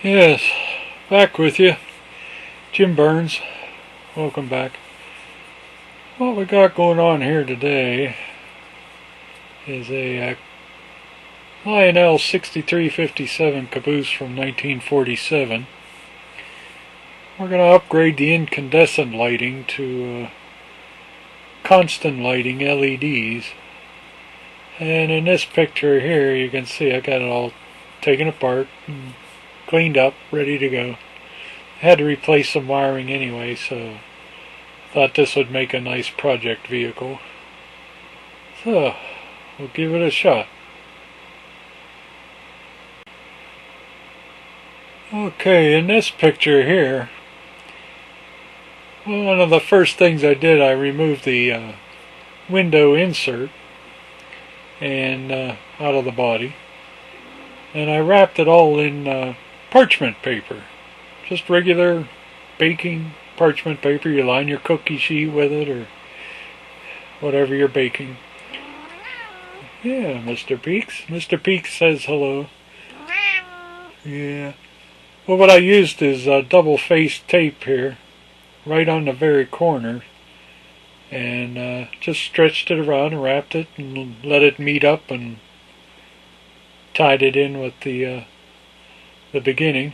Yes, back with you. Jim Burns, welcome back. What we got going on here today is a Lionel 6357 Caboose from 1947. We're going to upgrade the incandescent lighting to constant lighting LEDs. And in this picture here you can see I got it all taken apart and cleaned up, ready to go. I had to replace some wiring anyway, so thought this would make a nice project vehicle. So, we'll give it a shot. Okay, in this picture here, one of the first things I did, I removed the window insert and out of the body, and I wrapped it all in parchment paper, just regular baking parchment paper. You line your cookie sheet with it or whatever you're baking. Yeah, Mr. Peaks. Mr. Peaks says hello. Yeah. Well, what I used is double-faced tape here, right on the very corner, and just stretched it around and wrapped it and let it meet up and tied it in with the beginning.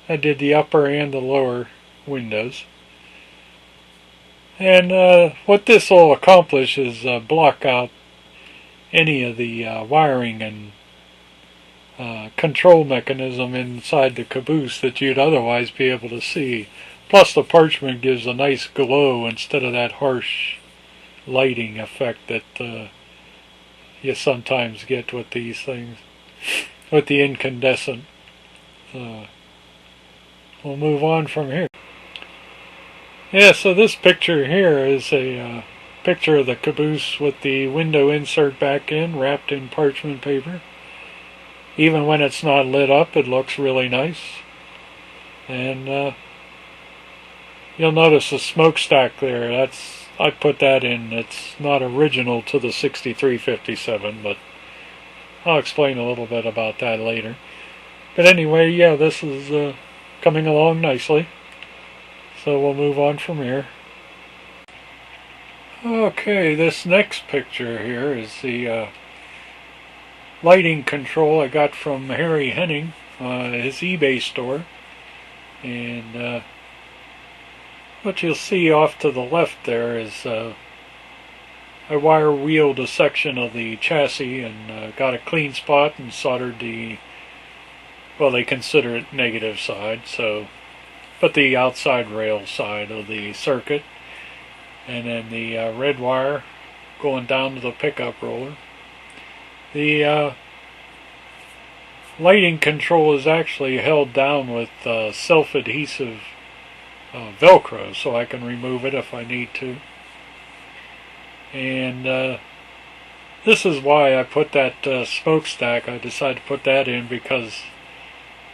I did the upper and the lower windows. And what this will accomplish is block out any of the wiring and control mechanism inside the Caboose that you'd otherwise be able to see. Plus the parchment gives a nice glow instead of that harsh lighting effect that you sometimes get with these things, with the incandescent. We'll move on from here. Yeah, so this picture here is a picture of the Caboose with the window insert back in, wrapped in parchment paper. Even when it's not lit up, it looks really nice. And you'll notice the smokestack there. I put that in. It's not original to the 6357, but I'll explain a little bit about that later. But anyway, yeah, this is coming along nicely. So we'll move on from here. Okay, this next picture here is the lighting control I got from Harry Henning, his eBay store. And what you'll see off to the left there is I wire wheeled a section of the chassis and got a clean spot and soldered the, well, they consider it negative side, so put the outside rail side of the circuit, and then the red wire going down to the pickup roller. The lighting control is actually held down with self-adhesive Velcro, so I can remove it if I need to. And this is why I put that smokestack. I decided to put that in because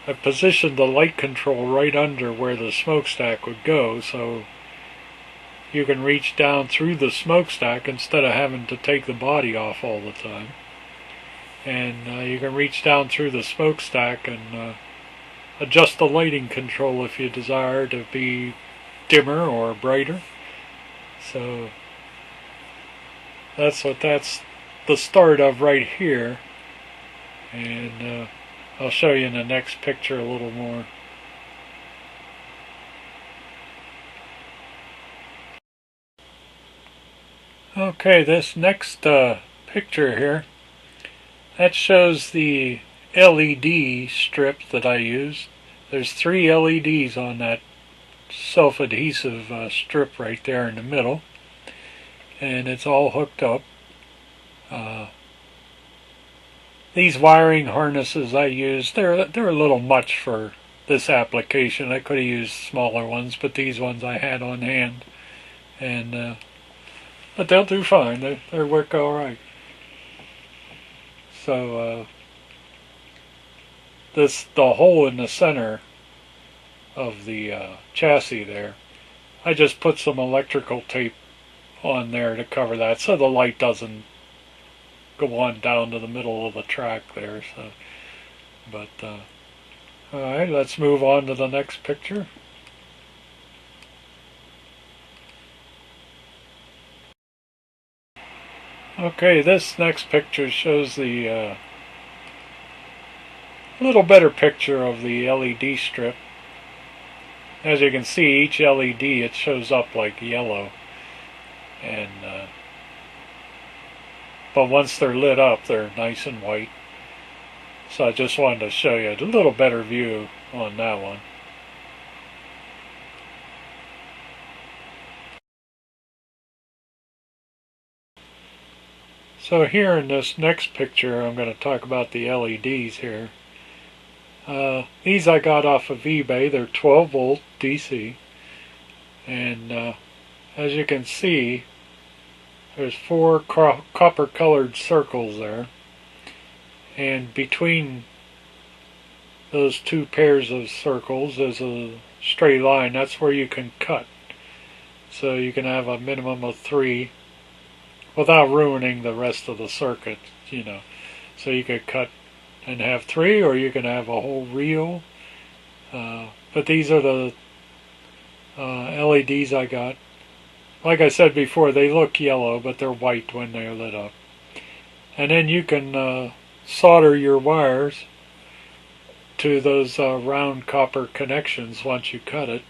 I positioned the light control right under where the smokestack would go, so you can reach down through the smokestack instead of having to take the body off all the time. And you can reach down through the smokestack and adjust the lighting control if you desire to be dimmer or brighter. So that's the start of right here. And I'll show you in the next picture a little more. Okay, this next picture here, that shows the LED strip that I used. There's 3 LEDs on that self-adhesive strip right there in the middle, and it's all hooked up. These wiring harnesses I used, they're a little much for this application. I could have used smaller ones, but these ones I had on hand, and but they'll do fine. They work all right. So the hole in the center of the chassis there, I just put some electrical tape on there to cover that, so the light doesn't go on down to the middle of the track there. So, but Alright, let's move on to the next picture. Okay, this next picture shows the a little better picture of the LED strip. As you can see, each LED, it shows up like yellow, and but once they're lit up, they're nice and white. So I just wanted to show you a little better view on that one. So here in this next picture, I'm going to talk about the LEDs here. These I got off of eBay. They're 12 volt DC, and as you can see, there's 4 copper colored circles there, and between those 2 pairs of circles is a straight line. That's where you can cut, so you can have a minimum of 3 without ruining the rest of the circuit, you know. So you could cut and have 3, or you can have a whole reel. But these are the LEDs I got. Like I said before, they look yellow, but they're white when they're lit up. And then you can solder your wires to those round copper connections once you cut it,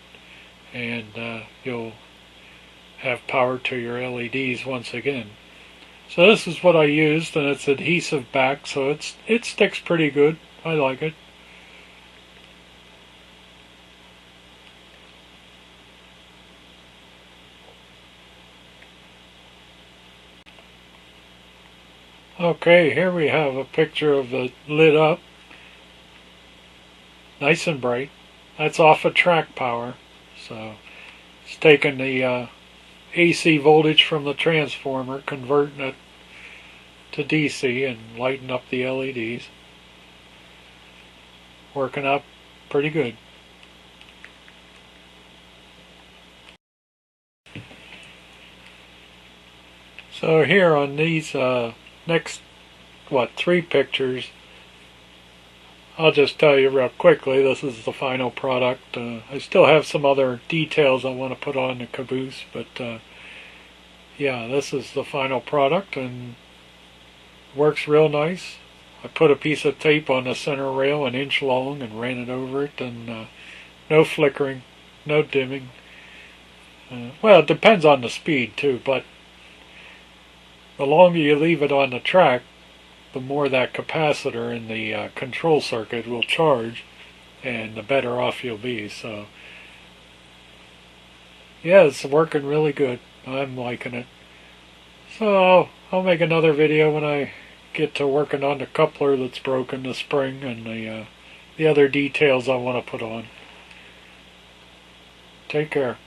and you'll have power to your LEDs once again. So this is what I used, and it's adhesive back, so it sticks pretty good. I like it. Okay, here we have a picture of it lit up, nice and bright. That's off of track power, so it's taking the AC voltage from the transformer, converting it to DC, and lighting up the LEDs. Working out pretty good. So here on these next 3 pictures, I'll just tell you real quickly, this is the final product. I still have some other details I want to put on the Caboose, but yeah, this is the final product, and works real nice. I put a piece of tape on the center rail 1 inch long and ran it over it, and no flickering, no dimming. Well, it depends on the speed too, but the longer you leave it on the track, the more that capacitor in the control circuit will charge, and the better off you'll be. So yeah, it's working really good. I'm liking it. So I'll make another video when I get to working on the coupler that's broken, the spring, and the other details I want to put on. Take care.